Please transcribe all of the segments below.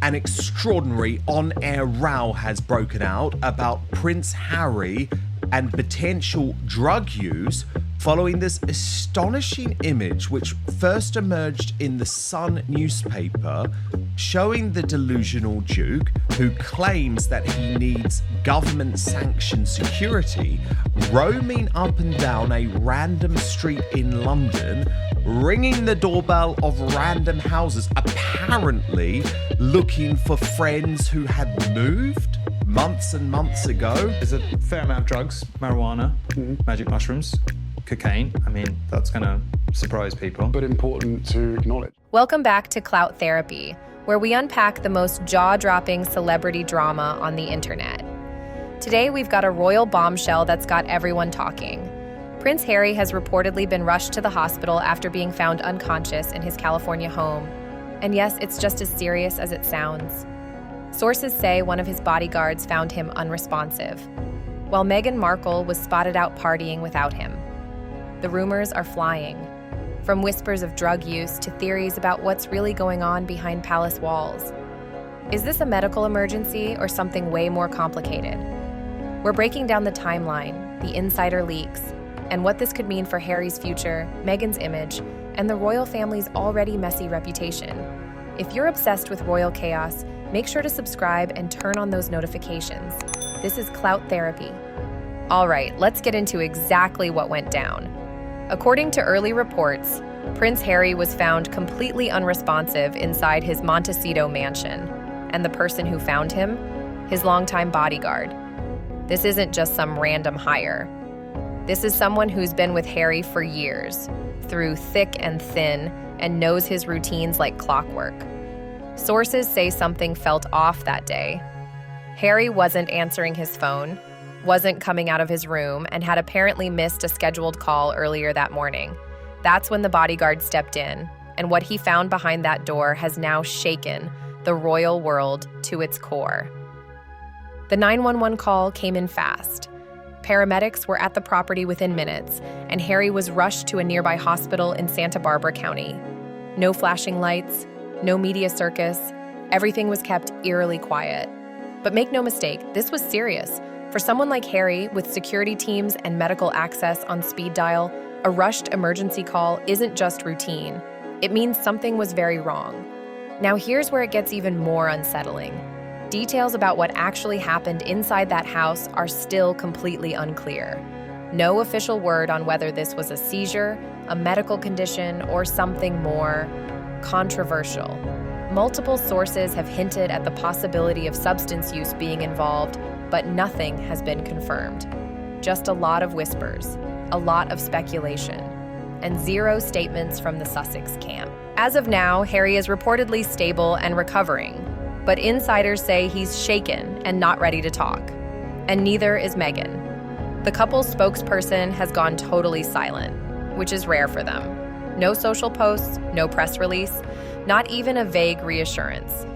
An extraordinary on-air row has broken out about Prince Harry and potential drug use following this astonishing image which first emerged in the Sun newspaper showing the delusional Duke, who claims that he needs government-sanctioned security, roaming up and down a random street in London, ringing the doorbell of random houses, apparently looking for friends who had moved months and months ago. There's a fair amount of drugs, marijuana, magic mushrooms, cocaine. I mean, that's going to surprise people. But important to acknowledge. Welcome back to Clout Therapy, where we unpack the most jaw-dropping celebrity drama on the internet. Today, we've got a royal bombshell that's got everyone talking. Prince Harry has reportedly been rushed to the hospital after being found unconscious in his California home. And yes, it's just as serious as it sounds. Sources say one of his bodyguards found him unresponsive, while Meghan Markle was spotted out partying without him. The rumors are flying, from whispers of drug use to theories about what's really going on behind palace walls. Is this a medical emergency or something way more complicated? We're breaking down the timeline, the insider leaks, and what this could mean for Harry's future, Meghan's image, and the royal family's already messy reputation. If you're obsessed with royal chaos, make sure to subscribe and turn on those notifications. This is Clout Therapy. All right, let's get into exactly what went down. According to early reports, Prince Harry was found completely unresponsive inside his Montecito mansion, and the person who found him, his longtime bodyguard. This isn't just some random hire. This is someone who's been with Harry for years, through thick and thin, and knows his routines like clockwork. Sources say something felt off that day. Harry wasn't answering his phone, wasn't coming out of his room, and had apparently missed a scheduled call earlier that morning. That's when the bodyguard stepped in, and what he found behind that door has now shaken the royal world to its core. The 911 call came in fast. Paramedics were at the property within minutes, and Harry was rushed to a nearby hospital in Santa Barbara County. No flashing lights, no media circus. Everything was kept eerily quiet. But make no mistake, this was serious. For someone like Harry, with security teams and medical access on speed dial, a rushed emergency call isn't just routine. It means something was very wrong. Now here's where it gets even more unsettling. Details about what actually happened inside that house are still completely unclear. No official word on whether this was a seizure, a medical condition, or something more controversial. Multiple sources have hinted at the possibility of substance use being involved, but nothing has been confirmed. Just a lot of whispers, a lot of speculation, and zero statements from the Sussex camp. As of now, Harry is reportedly stable and recovering, but insiders say he's shaken and not ready to talk. And neither is Meghan. The couple's spokesperson has gone totally silent, which is rare for them. No social posts, no press release, not even a vague reassurance.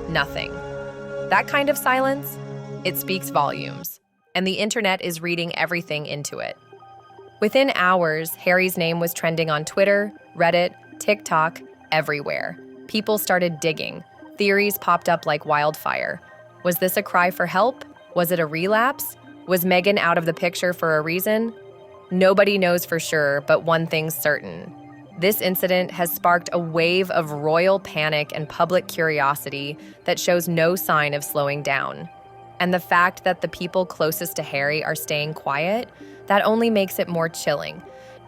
Nothing. That kind of silence, it speaks volumes, and the internet is reading everything into it. Within hours, Harry's name was trending on Twitter, Reddit, TikTok, everywhere. People started digging. Theories popped up like wildfire. Was this a cry for help? Was it a relapse? Was Meghan out of the picture for a reason? Nobody knows for sure, but one thing's certain. This incident has sparked a wave of royal panic and public curiosity that shows no sign of slowing down. And the fact that the people closest to Harry are staying quiet, that only makes it more chilling.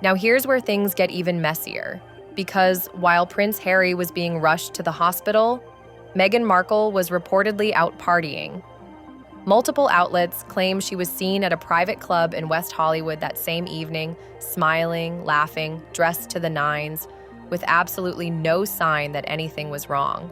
Now here's where things get even messier. Because while Prince Harry was being rushed to the hospital, Meghan Markle was reportedly out partying. Multiple outlets claim she was seen at a private club in West Hollywood that same evening, smiling, laughing, dressed to the nines, with absolutely no sign that anything was wrong.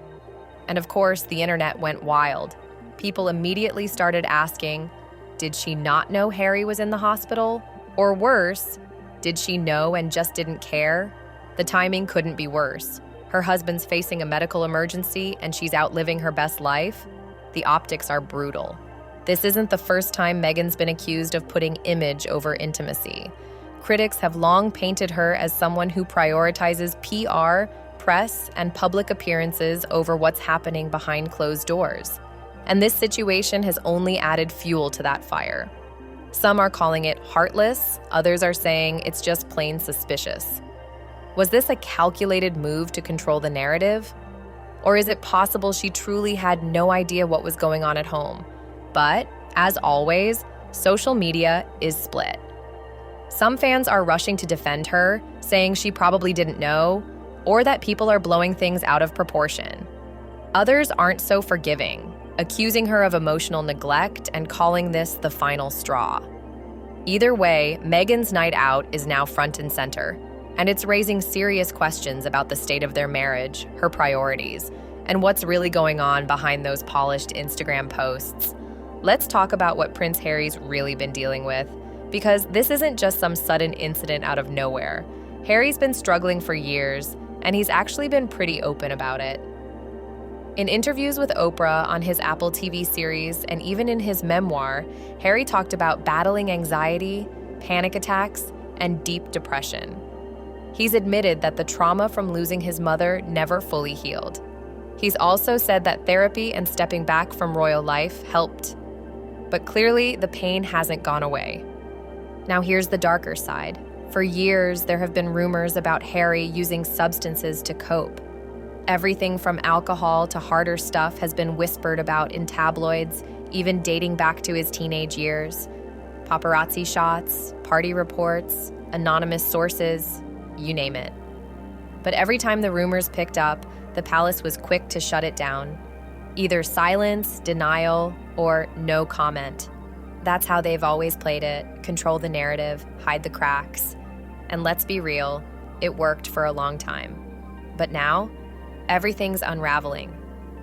And of course, the internet went wild. People immediately started asking, did she not know Harry was in the hospital? Or worse, did she know and just didn't care? The timing couldn't be worse. Her husband's facing a medical emergency and she's out living her best life. The optics are brutal. This isn't the first time Meghan's been accused of putting image over intimacy. Critics have long painted her as someone who prioritizes PR, press and public appearances over what's happening behind closed doors. And this situation has only added fuel to that fire. Some are calling it heartless, others are saying it's just plain suspicious. Was this a calculated move to control the narrative? Or is it possible she truly had no idea what was going on at home? But, as always, social media is split. Some fans are rushing to defend her, saying she probably didn't know, or that people are blowing things out of proportion. Others aren't so forgiving, accusing her of emotional neglect and calling this the final straw. Either way, Meghan's night out is now front and center, and it's raising serious questions about the state of their marriage, her priorities, and what's really going on behind those polished Instagram posts. Let's talk about what Prince Harry's really been dealing with, because this isn't just some sudden incident out of nowhere. Harry's been struggling for years, and he's actually been pretty open about it. In interviews with Oprah on his Apple TV series and even in his memoir, Harry talked about battling anxiety, panic attacks, and deep depression. He's admitted that the trauma from losing his mother never fully healed. He's also said that therapy and stepping back from royal life helped. But clearly, the pain hasn't gone away. Now here's the darker side. For years, there have been rumors about Harry using substances to cope. Everything from alcohol to harder stuff has been whispered about in tabloids, even dating back to his teenage years. Paparazzi shots, party reports, anonymous sources, you name it. But every time the rumors picked up, the palace was quick to shut it down. Either silence, denial, or no comment. That's how they've always played it, control the narrative, hide the cracks. And let's be real, it worked for a long time. But now, everything's unraveling.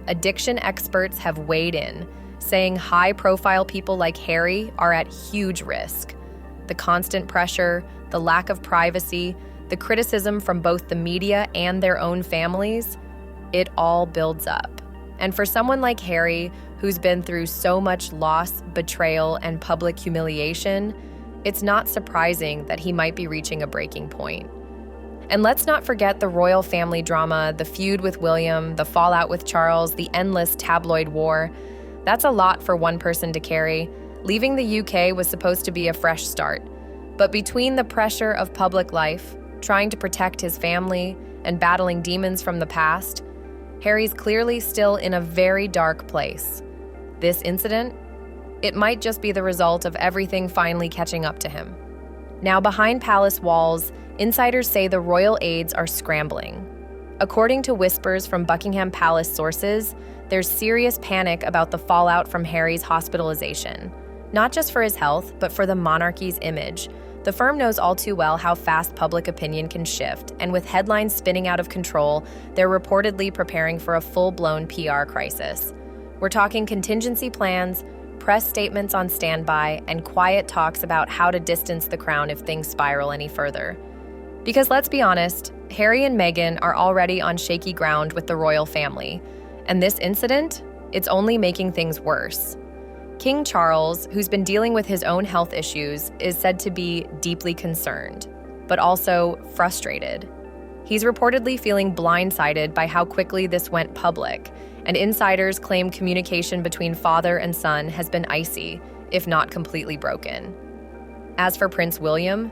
Addiction experts have weighed in, saying high-profile people like Harry are at huge risk. The constant pressure, the lack of privacy, the criticism from both the media and their own families, it all builds up. And for someone like Harry, who's been through so much loss, betrayal, and public humiliation, it's not surprising that he might be reaching a breaking point. And let's not forget the royal family drama, the feud with William, the fallout with Charles, the endless tabloid war. That's a lot for one person to carry. Leaving the UK was supposed to be a fresh start. But between the pressure of public life, trying to protect his family, and battling demons from the past, Harry's clearly still in a very dark place. This incident, it might just be the result of everything finally catching up to him. Now, behind palace walls, insiders say the royal aides are scrambling. According to whispers from Buckingham Palace sources, there's serious panic about the fallout from Harry's hospitalization. Not just for his health, but for the monarchy's image. The firm knows all too well how fast public opinion can shift, and with headlines spinning out of control, they're reportedly preparing for a full-blown PR crisis. We're talking contingency plans, press statements on standby, and quiet talks about how to distance the crown if things spiral any further. Because let's be honest, Harry and Meghan are already on shaky ground with the royal family, and this incident, it's only making things worse. King Charles, who's been dealing with his own health issues, is said to be deeply concerned, but also frustrated. He's reportedly feeling blindsided by how quickly this went public, and insiders claim communication between father and son has been icy, if not completely broken. As for Prince William,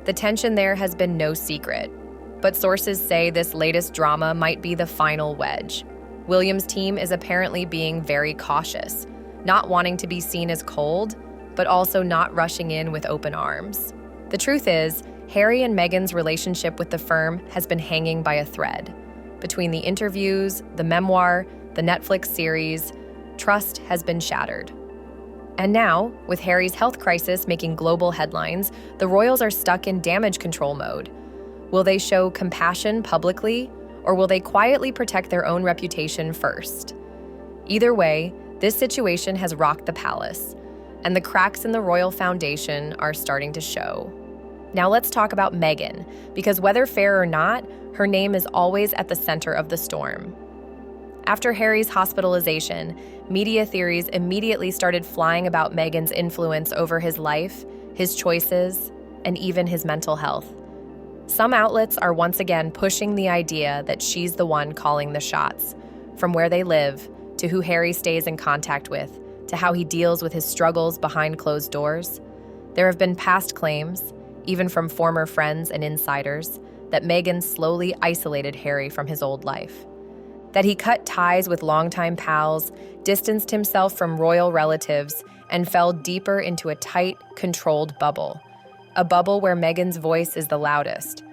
the tension there has been no secret, but sources say this latest drama might be the final wedge. William's team is apparently being very cautious, not wanting to be seen as cold, but also not rushing in with open arms. The truth is, Harry and Meghan's relationship with the firm has been hanging by a thread. Between the interviews, the memoir, the Netflix series, trust has been shattered. And now, with Harry's health crisis making global headlines, the royals are stuck in damage control mode. Will they show compassion publicly, or will they quietly protect their own reputation first? Either way, this situation has rocked the palace, and the cracks in the royal foundation are starting to show. Now let's talk about Meghan, because whether fair or not, her name is always at the center of the storm. After Harry's hospitalization, media theories immediately started flying about Meghan's influence over his life, his choices, and even his mental health. Some outlets are once again pushing the idea that she's the one calling the shots, from where they live, to who Harry stays in contact with, to how he deals with his struggles behind closed doors. There have been past claims, even from former friends and insiders, that Meghan slowly isolated Harry from his old life. That he cut ties with longtime pals, distanced himself from royal relatives, and fell deeper into a tight, controlled bubble. A bubble where Meghan's voice is the loudest.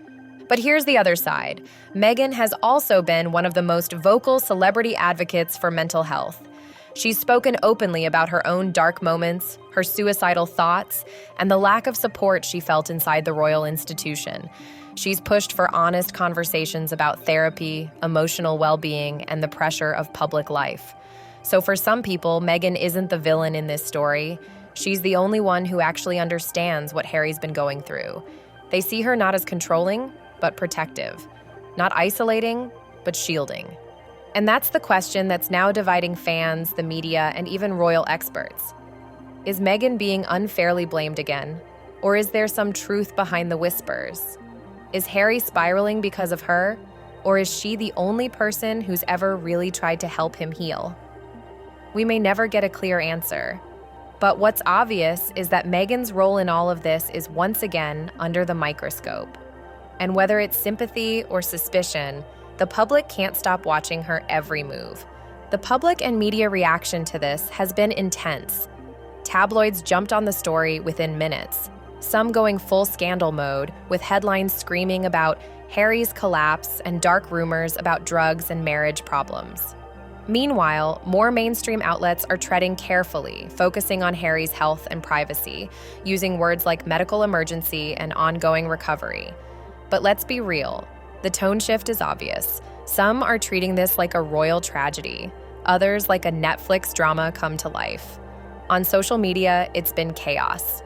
But here's the other side. Meghan has also been one of the most vocal celebrity advocates for mental health. She's spoken openly about her own dark moments, her suicidal thoughts, and the lack of support she felt inside the royal institution. She's pushed for honest conversations about therapy, emotional well-being, and the pressure of public life. So for some people, Meghan isn't the villain in this story. She's the only one who actually understands what Harry's been going through. They see her not as controlling, but protective. Not isolating, but shielding. And that's the question that's now dividing fans, the media, and even royal experts. Is Meghan being unfairly blamed again? Or is there some truth behind the whispers? Is Harry spiraling because of her? Or is she the only person who's ever really tried to help him heal? We may never get a clear answer. But what's obvious is that Meghan's role in all of this is once again under the microscope. And whether it's sympathy or suspicion, the public can't stop watching her every move. The public and media reaction to this has been intense. Tabloids jumped on the story within minutes, some going full scandal mode, with headlines screaming about Harry's collapse and dark rumors about drugs and marriage problems. Meanwhile, more mainstream outlets are treading carefully, focusing on Harry's health and privacy, using words like medical emergency and ongoing recovery. But let's be real. The tone shift is obvious. Some are treating this like a royal tragedy, others like a Netflix drama come to life. On social media, it's been chaos.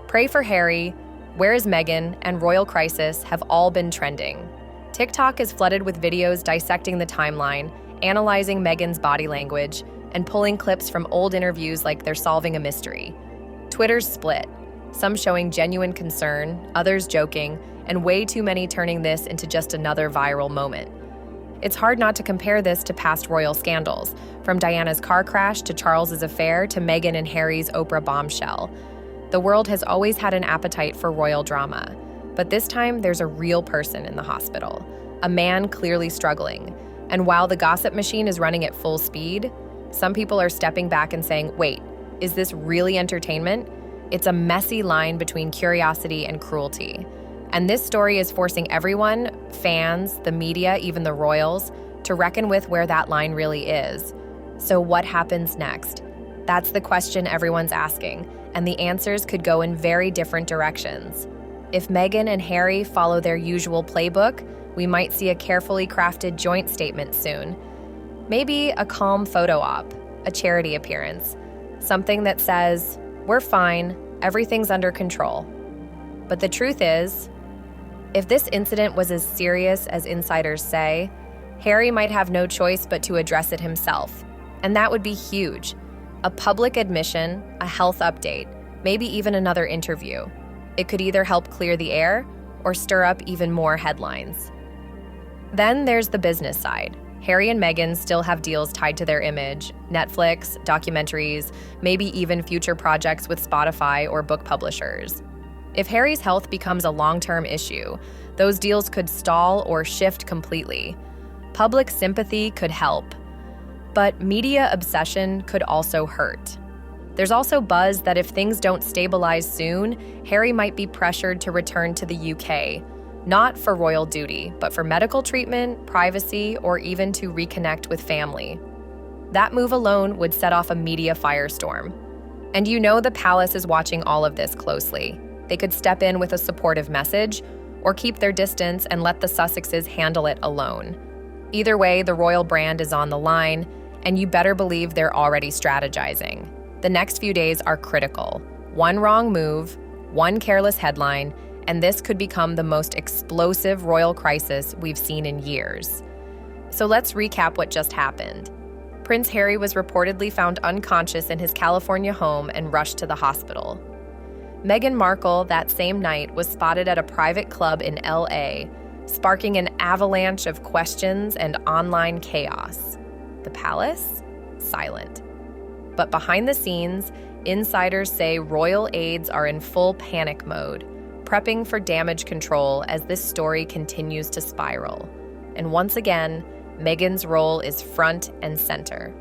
Pray for Harry, Where is Meghan, and Royal Crisis have all been trending. TikTok is flooded with videos dissecting the timeline, analyzing Meghan's body language, and pulling clips from old interviews like they're solving a mystery. Twitter's split, some showing genuine concern, others joking, and way too many turning this into just another viral moment. It's hard not to compare this to past royal scandals, from Diana's car crash to Charles's affair to Meghan and Harry's Oprah bombshell. The world has always had an appetite for royal drama, but this time there's a real person in the hospital, a man clearly struggling. And while the gossip machine is running at full speed, some people are stepping back and saying, wait, is this really entertainment? It's a messy line between curiosity and cruelty. And this story is forcing everyone, fans, the media, even the royals, to reckon with where that line really is. So what happens next? That's the question everyone's asking, and the answers could go in very different directions. If Meghan and Harry follow their usual playbook, we might see a carefully crafted joint statement soon. Maybe a calm photo op, a charity appearance, something that says, we're fine, everything's under control. But the truth is, if this incident was as serious as insiders say, Harry might have no choice but to address it himself. And that would be huge. A public admission, a health update, maybe even another interview. It could either help clear the air or stir up even more headlines. Then there's the business side. Harry and Meghan still have deals tied to their image, Netflix, documentaries, maybe even future projects with Spotify or book publishers. If Harry's health becomes a long-term issue, those deals could stall or shift completely. Public sympathy could help, but media obsession could also hurt. There's also buzz that if things don't stabilize soon, Harry might be pressured to return to the UK, not for royal duty, but for medical treatment, privacy, or even to reconnect with family. That move alone would set off a media firestorm. And you know the palace is watching all of this closely. They could step in with a supportive message, or keep their distance and let the Sussexes handle it alone. Either way, the royal brand is on the line, and you better believe they're already strategizing. The next few days are critical. One wrong move, one careless headline, and this could become the most explosive royal crisis we've seen in years. So let's recap what just happened. Prince Harry was reportedly found unconscious in his California home and rushed to the hospital. Meghan Markle that same night was spotted at a private club in LA, sparking an avalanche of questions and online chaos. The palace? Silent. But behind the scenes, insiders say royal aides are in full panic mode, prepping for damage control as this story continues to spiral. And once again, Meghan's role is front and center,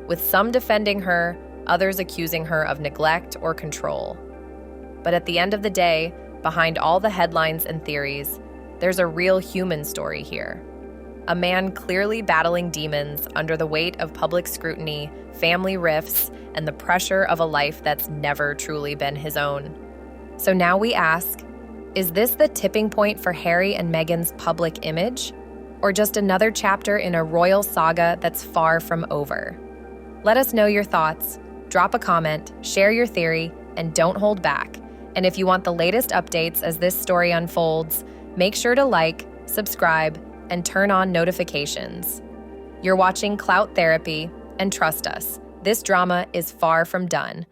with some defending her, others accusing her of neglect or control. But at the end of the day, behind all the headlines and theories, there's a real human story here. A man clearly battling demons under the weight of public scrutiny, family rifts, and the pressure of a life that's never truly been his own. So now we ask, is this the tipping point for Harry and Meghan's public image? Or just another chapter in a royal saga that's far from over? Let us know your thoughts. Drop a comment, share your theory, and don't hold back. And if you want the latest updates as this story unfolds, make sure to like, subscribe, and turn on notifications. You're watching Clout Therapy, and trust us, this drama is far from done.